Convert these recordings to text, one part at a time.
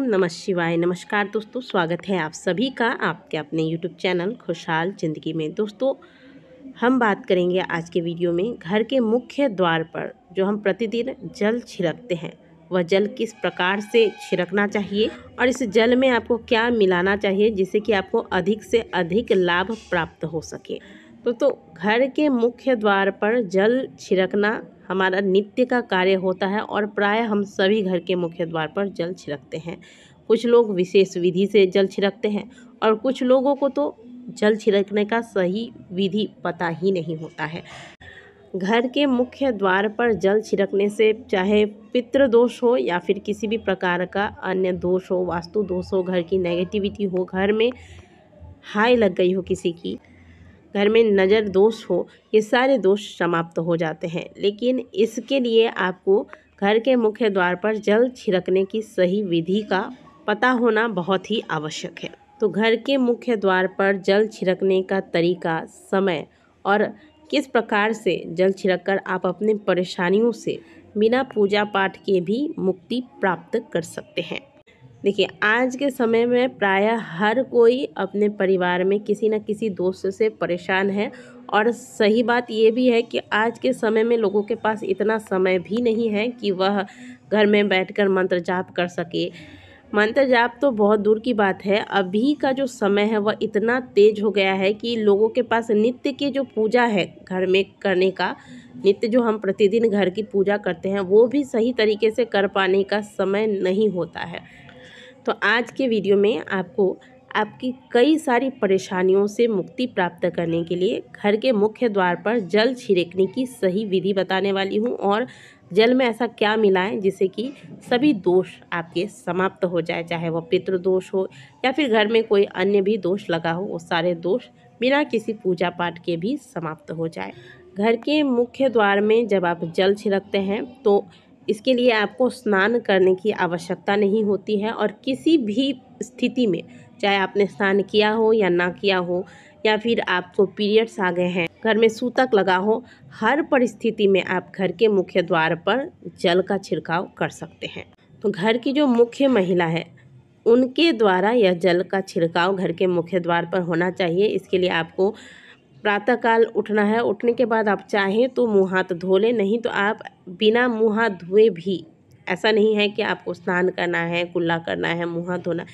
नमः शिवाय। नमस्कार दोस्तों, स्वागत है आप सभी का आपके अपने YouTube चैनल खुशहाल ज़िंदगी में। दोस्तों, हम बात करेंगे आज के वीडियो में घर के मुख्य द्वार पर जो हम प्रतिदिन जल छिड़कते हैं, वह जल किस प्रकार से छिड़कना चाहिए और इस जल में आपको क्या मिलाना चाहिए जिससे कि आपको अधिक से अधिक लाभ प्राप्त हो सके। तो घर के मुख्य द्वार पर जल छिड़कना हमारा नित्य का कार्य होता है और प्रायः हम सभी घर के मुख्य द्वार पर जल छिड़कते हैं। कुछ लोग विशेष विधि से जल छिड़कते हैं और कुछ लोगों को तो जल छिड़कने का सही विधि पता ही नहीं होता है। घर के मुख्य द्वार पर जल छिड़कने से चाहे पितृदोष हो या फिर किसी भी प्रकार का अन्य दोष हो, वास्तु दोष हो, घर की नेगेटिविटी हो, घर में हाय लग गई हो, किसी की घर में नज़र दोष हो, ये सारे दोष समाप्त हो जाते हैं। लेकिन इसके लिए आपको घर के मुख्य द्वार पर जल छिड़कने की सही विधि का पता होना बहुत ही आवश्यक है। तो घर के मुख्य द्वार पर जल छिड़कने का तरीका, समय और किस प्रकार से जल छिड़ककर आप अपनी परेशानियों से बिना पूजा पाठ के भी मुक्ति प्राप्त कर सकते हैं। देखिए, आज के समय में प्रायः हर कोई अपने परिवार में किसी न किसी दोष से परेशान है और सही बात ये भी है कि आज के समय में लोगों के पास इतना समय भी नहीं है कि वह घर में बैठकर मंत्र जाप कर सके। मंत्र जाप तो बहुत दूर की बात है, अभी का जो समय है वह इतना तेज हो गया है कि लोगों के पास नित्य की जो पूजा है घर में करने का, नित्य जो हम प्रतिदिन घर की पूजा करते हैं, वो भी सही तरीके से कर पाने का समय नहीं होता है। तो आज के वीडियो में आपको आपकी कई सारी परेशानियों से मुक्ति प्राप्त करने के लिए घर के मुख्य द्वार पर जल छिड़कने की सही विधि बताने वाली हूँ और जल में ऐसा क्या मिलाएं जिससे कि सभी दोष आपके समाप्त हो जाए, चाहे वह पितृदोष हो या फिर घर में कोई अन्य भी दोष लगा हो, वो सारे दोष बिना किसी पूजा पाठ के भी समाप्त हो जाए। घर के मुख्य द्वार में जब आप जल छिड़कते हैं तो इसके लिए आपको स्नान करने की आवश्यकता नहीं होती है और किसी भी स्थिति में, चाहे आपने स्नान किया हो या ना किया हो या फिर आपको पीरियड्स आ गए हैं, घर में सूतक लगा हो, हर परिस्थिति में आप घर के मुख्य द्वार पर जल का छिड़काव कर सकते हैं। तो घर की जो मुख्य महिला है उनके द्वारा यह जल का छिड़काव घर के मुख्य द्वार पर होना चाहिए। इसके लिए आपको प्रातःकाल उठना है। उठने के बाद आप चाहें तो मुँह हाथ धो लें, नहीं तो आप बिना मुँह हाथ धोए भी, ऐसा नहीं है कि आपको स्नान करना है, कुल्ला करना है, मुँह हाथ धोना,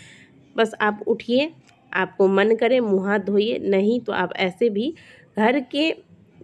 बस आप उठिए, आपको मन करे मुँह हाथ धोइए, नहीं तो आप ऐसे भी घर के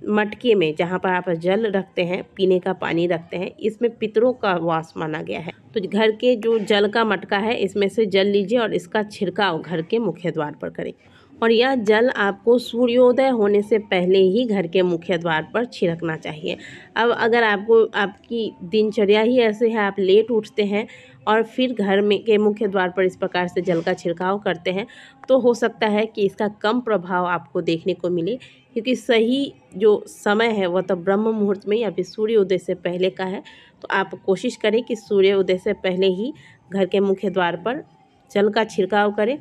मटके में जहाँ पर आप जल रखते हैं, पीने का पानी रखते हैं, इसमें पितरों का वास माना गया है। तो घर के जो जल का मटका है इसमें से जल लीजिए और इसका छिड़काव घर के मुख्य द्वार पर करें। और यह जल आपको सूर्योदय होने से पहले ही घर के मुख्य द्वार पर छिड़कना चाहिए। अब अगर आपको आपकी दिनचर्या ही ऐसे है, आप लेट उठते हैं और फिर घर में के मुख्य द्वार पर इस प्रकार से जल का छिड़काव करते हैं, तो हो सकता है कि इसका कम प्रभाव आपको देखने को मिले, क्योंकि सही जो समय है वह तो ब्रह्म मुहूर्त में या फिर सूर्योदय से पहले का है। तो आप कोशिश करें कि सूर्योदय से पहले ही घर के मुख्य द्वार पर जल का छिड़काव करें।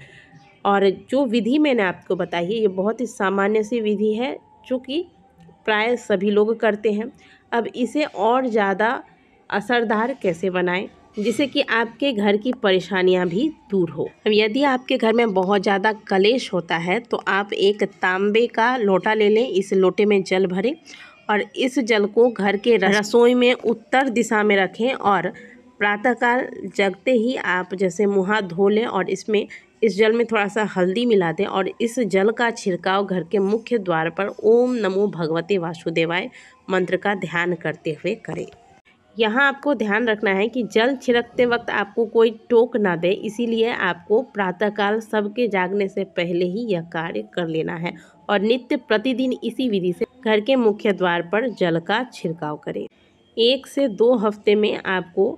और जो विधि मैंने आपको बताई है ये बहुत ही सामान्य सी विधि है जो कि प्राय सभी लोग करते हैं। अब इसे और ज़्यादा असरदार कैसे बनाएं जिससे कि आपके घर की परेशानियां भी दूर हो। अब यदि आपके घर में बहुत ज़्यादा कलेश होता है तो आप एक तांबे का लोटा ले लें, इस लोटे में जल भरें और इस जल को घर के रसोई में उत्तर दिशा में रखें और प्रातःकाल जगते ही आप जैसे मुँह हाथ धो लें और इस जल में थोड़ा सा हल्दी मिला दें और इस जल का छिड़काव घर के मुख्य द्वार पर ओम नमो भगवते वासुदेवाय मंत्र का ध्यान करते हुए करें। यहाँ आपको ध्यान रखना है कि जल छिड़कते वक्त आपको कोई टोक ना दे, इसीलिए आपको प्रातःकाल सबके जागने से पहले ही यह कार्य कर लेना है और नित्य प्रतिदिन इसी विधि से घर के मुख्य द्वार पर जल का छिड़काव करें। 1 से 2 हफ्ते में आपको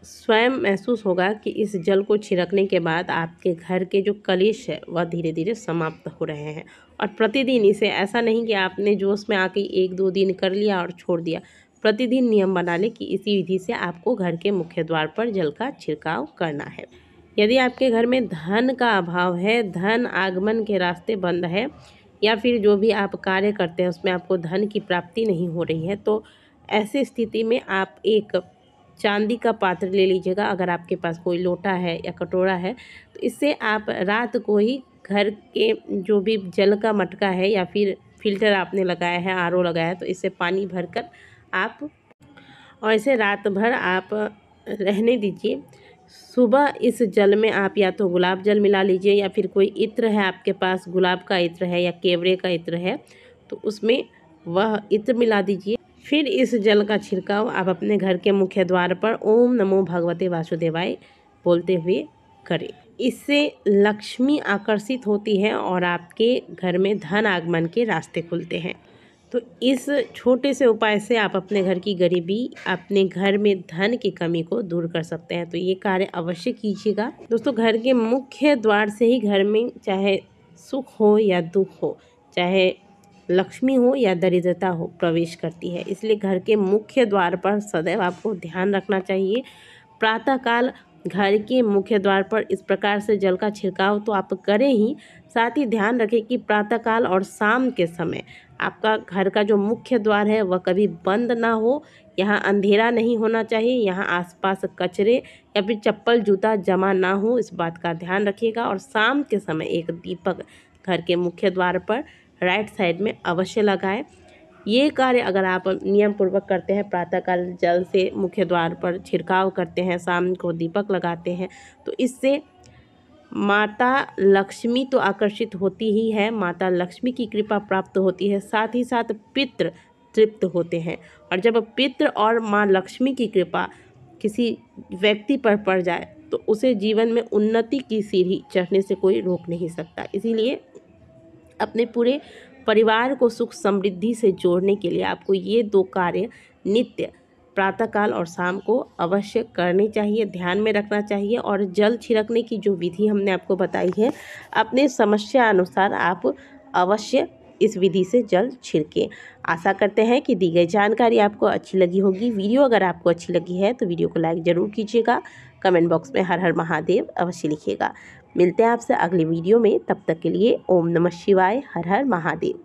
स्वयं महसूस होगा कि इस जल को छिड़कने के बाद आपके घर के जो कलेश है वह धीरे धीरे समाप्त हो रहे हैं। और प्रतिदिन इसे, ऐसा नहीं कि आपने जोश में आके 1-2 दिन कर लिया और छोड़ दिया, प्रतिदिन नियम बना लें कि इसी विधि से आपको घर के मुख्य द्वार पर जल का छिड़काव करना है। यदि आपके घर में धन का अभाव है, धन आगमन के रास्ते बंद है या फिर जो भी आप कार्य करते हैं उसमें आपको धन की प्राप्ति नहीं हो रही है, तो ऐसी स्थिति में आप एक चांदी का पात्र ले लीजिएगा, अगर आपके पास कोई लोटा है या कटोरा है, तो इससे आप रात को ही घर के जो भी जल का मटका है या फिर फिल्टर आपने लगाया है, आरओ लगाया है, तो इससे पानी भरकर आप और इसे रात भर आप रहने दीजिए। सुबह इस जल में आप या तो गुलाब जल मिला लीजिए या फिर कोई इत्र है आपके पास, गुलाब का इत्र है या केवड़े का इत्र है, तो उसमें वह इत्र मिला दीजिए। फिर इस जल का छिड़काव आप अपने घर के मुख्य द्वार पर ओम नमो भगवते वासुदेवाय बोलते हुए करें। इससे लक्ष्मी आकर्षित होती है और आपके घर में धन आगमन के रास्ते खुलते हैं। तो इस छोटे से उपाय से आप अपने घर की गरीबी, अपने घर में धन की कमी को दूर कर सकते हैं। तो ये कार्य अवश्य कीजिएगा। दोस्तों, घर के मुख्य द्वार से ही घर में चाहे सुख हो या दुख हो, चाहे लक्ष्मी हो या दरिद्रता हो, प्रवेश करती है। इसलिए घर के मुख्य द्वार पर सदैव आपको ध्यान रखना चाहिए। प्रातःकाल घर के मुख्य द्वार पर इस प्रकार से जल का छिड़काव तो आप करें ही, साथ ही ध्यान रखें कि प्रातःकाल और शाम के समय आपका घर का जो मुख्य द्वार है वह कभी बंद ना हो। यहाँ अंधेरा नहीं होना चाहिए, यहाँ आसपास कचरे या फिर चप्पल जूता जमा ना हो, इस बात का ध्यान रखिएगा। और शाम के समय एक दीपक घर के मुख्य द्वार पर राइट साइड में अवश्य लगाएं। ये कार्य अगर आप नियम पूर्वक करते हैं, प्रातःकाल जल से मुख्य द्वार पर छिड़काव करते हैं, शाम को दीपक लगाते हैं, तो इससे माता लक्ष्मी तो आकर्षित होती ही है, माता लक्ष्मी की कृपा प्राप्त होती है, साथ ही साथ पितृ तृप्त होते हैं। और जब पितृ और माँ लक्ष्मी की कृपा किसी व्यक्ति पर पड़ जाए तो उसे जीवन में उन्नति की सीढ़ी चढ़ने से कोई रोक नहीं सकता। इसीलिए अपने पूरे परिवार को सुख समृद्धि से जोड़ने के लिए आपको ये 2 कार्य नित्य प्रातःकाल और शाम को अवश्य करने चाहिए, ध्यान में रखना चाहिए। और जल छिड़कने की जो विधि हमने आपको बताई है, अपने समस्या अनुसार आप अवश्य इस विधि से जल छिड़कें। आशा करते हैं कि दी गई जानकारी आपको अच्छी लगी होगी। वीडियो अगर आपको अच्छी लगी है तो वीडियो को लाइक ज़रूर कीजिएगा। कमेंट बॉक्स में हर हर महादेव अवश्य लिखिएगा। मिलते हैं आपसे अगली वीडियो में, तब तक के लिए ओम नमः शिवाय, हर हर महादेव।